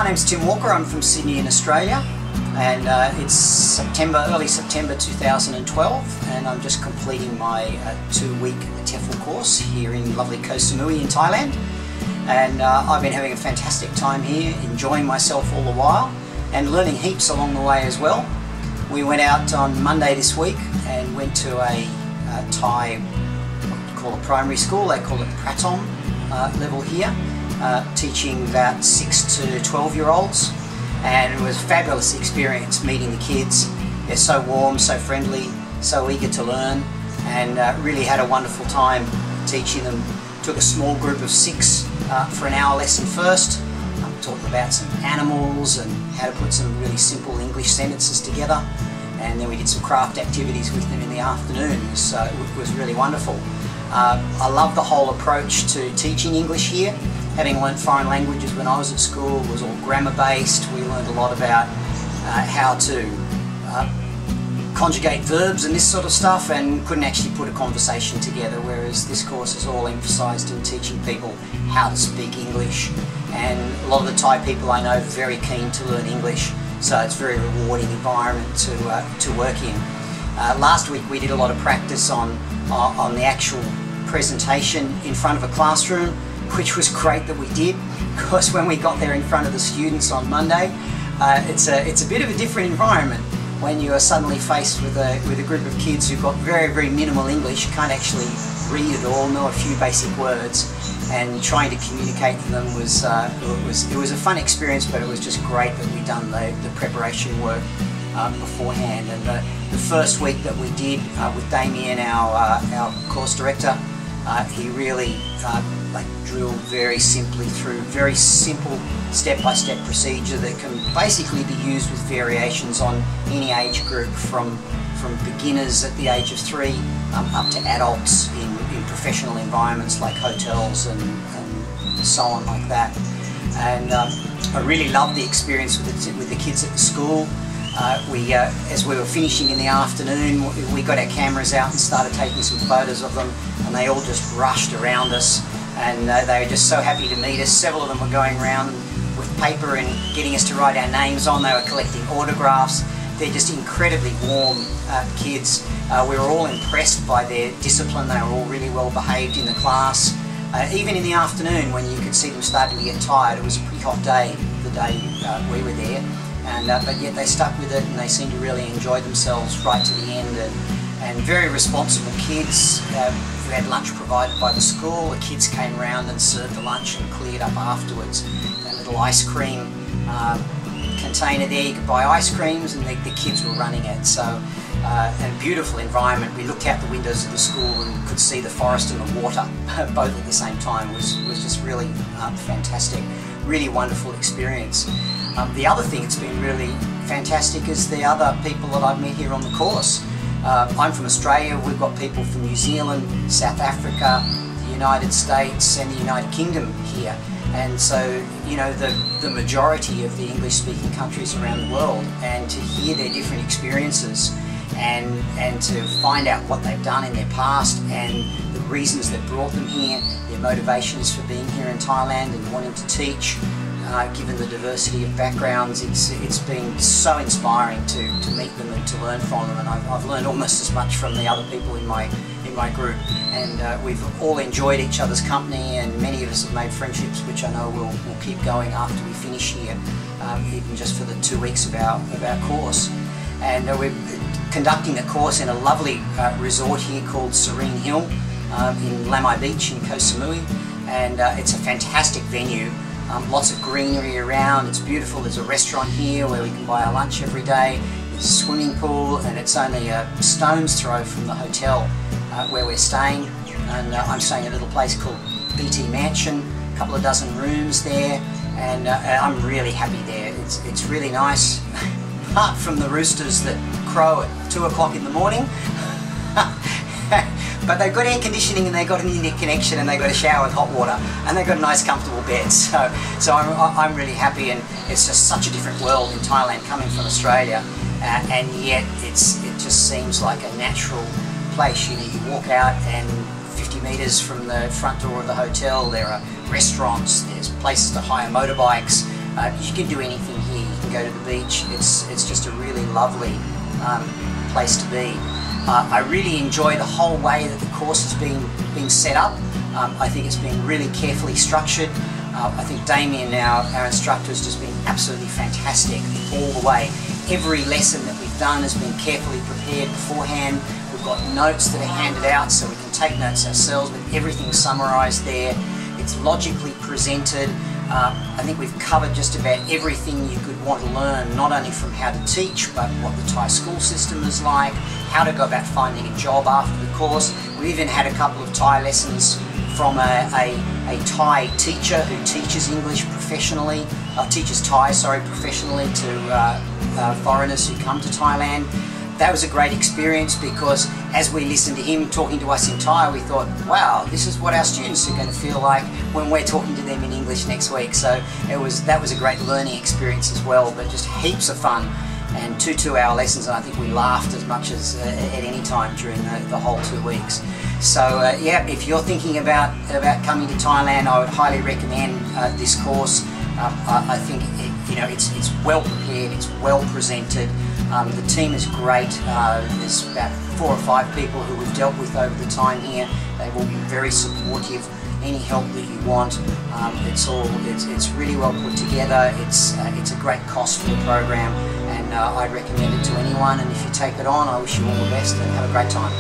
name's Tim Walker. I'm from Sydney in Australia, and it's early September 2012, and I'm just completing my 2-week TEFL course here in lovely Koh Samui in Thailand. And I've been having a fantastic time here, enjoying myself all the while and learning heaps along the way as well. We went out on Monday this week and went to a Thai, what you call a primary school. They call it Pratom level here, teaching about 6 to 12-year-olds, and it was a fabulous experience meeting the kids. They're so warm, so friendly, so eager to learn, and really had a wonderful time teaching them. Took a small group of 6 for an hour lesson first. Talked about some animals and how to put some really simple English sentences together, and then we did some craft activities with them in the afternoon. So it was really wonderful. I love the whole approach to teaching English here. Having learnt foreign languages when I was at school, it was all grammar based. We learned a lot about how to conjugate verbs and this sort of stuff, and couldn't actually put a conversation together, whereas this course is all emphasised in teaching people how to speak English. And a lot of the Thai people I know are very keen to learn English, so it's a very rewarding environment to work in. Last week we did a lot of practice on the actual presentation in front of a classroom, which was great that we did, because when we got there in front of the students on Monday, it's a bit of a different environment when you are suddenly faced with a group of kids who've got very, very minimal English, can't actually read at all, know a few basic words, and trying to communicate to them was a fun experience. But it was just great that we'd done the preparation work beforehand. And the first week that we did with Damien, our course director, he really drilled very simply through very simple step-by-step procedure that can basically be used with variations on any age group, from beginners at the age of 3 up to adults in professional environments like hotels and so on like that. And I really loved the experience with the kids at the school. As we were finishing in the afternoon, we got our cameras out and started taking some photos of them, and they all just rushed around us, and they were just so happy to meet us. Several of them were going around with paper and getting us to write our names on. They were collecting autographs. They're just incredibly warm kids. We were all impressed by their discipline. They were all really well behaved in the class. Even in the afternoon, when you could see them starting to get tired, it was a pretty hot day, the day we were there. But yet they stuck with it, and they seemed to really enjoy themselves right to the end. And very responsible kids who had lunch provided by the school. The kids came around and served the lunch and cleared up afterwards. That little ice cream container there, you could buy ice creams, and the kids were running it. So a beautiful environment. We looked out the windows of the school and could see the forest and the water both at the same time. It was just really fantastic. Really wonderful experience. The other thing that's been really fantastic is the other people that I've met here on the course. I'm from Australia. We've got people from New Zealand, South Africa, the United States and the United Kingdom here. And so, you know, the majority of the English-speaking countries around the world, and to hear their different experiences and to find out what they've done in their past and the reasons that brought them here, their motivations for being here in Thailand and wanting to teach. Given the diversity of backgrounds, it's been so inspiring to meet them and to learn from them, and I've learned almost as much from the other people in my group, and we've all enjoyed each other's company, and many of us have made friendships which I know will keep going after we finish here, even just for the 2 weeks of our course. And we're conducting the course in a lovely resort here called Serene Hill in Lamai Beach in Koh Samui, and it's a fantastic venue. Lots of greenery around, it's beautiful. There's a restaurant here where we can buy our lunch every day. There's a swimming pool, and it's only a stone's throw from the hotel where we're staying. And I'm staying at a little place called BT Mansion, a couple of dozen rooms there, and I'm really happy there. It's really nice, apart from the roosters that crow at 2 o'clock in the morning. But they've got air conditioning, and they've got an internet connection, and they've got a shower with hot water, and they've got a nice comfortable bed. So I'm really happy, and it's just such a different world in Thailand coming from Australia, and yet it just seems like a natural place. You know, you walk out and 50 metres from the front door of the hotel there are restaurants, there's places to hire motorbikes, You can do anything here. You can go to the beach. It's just a really lovely place to be. I really enjoy the whole way that the course has been set up. I think it's been really carefully structured. I think Damien, our instructor, has just been absolutely fantastic all the way. Every lesson that we've done has been carefully prepared beforehand. We've got notes that are handed out so we can take notes ourselves, but everything's summarised there. It's logically presented. I think we've covered just about everything you could want to learn, not only from how to teach, but what the Thai school system is like, how to go about finding a job after the course. We even had a couple of Thai lessons from a Thai teacher who teaches English professionally, teaches Thai, sorry, professionally to foreigners who come to Thailand. That was a great experience because as we listened to him talking to us in Thai, we thought, wow, this is what our students are going to feel like when we're talking to them in English next week. So that was a great learning experience as well, but just heaps of fun. And 2 2-hour lessons, and I think we laughed as much as at any time during the whole 2 weeks. So yeah, if you're thinking about coming to Thailand, I would highly recommend this course. I think it's well prepared, it's well presented. The team is great. There's about 4 or 5 people who we've dealt with over the time here. They've all been very supportive. Any help that you want, it's really well put together. It's a great cost for the program, and I'd recommend it to anyone. And if you take it on, I wish you all the best and have a great time.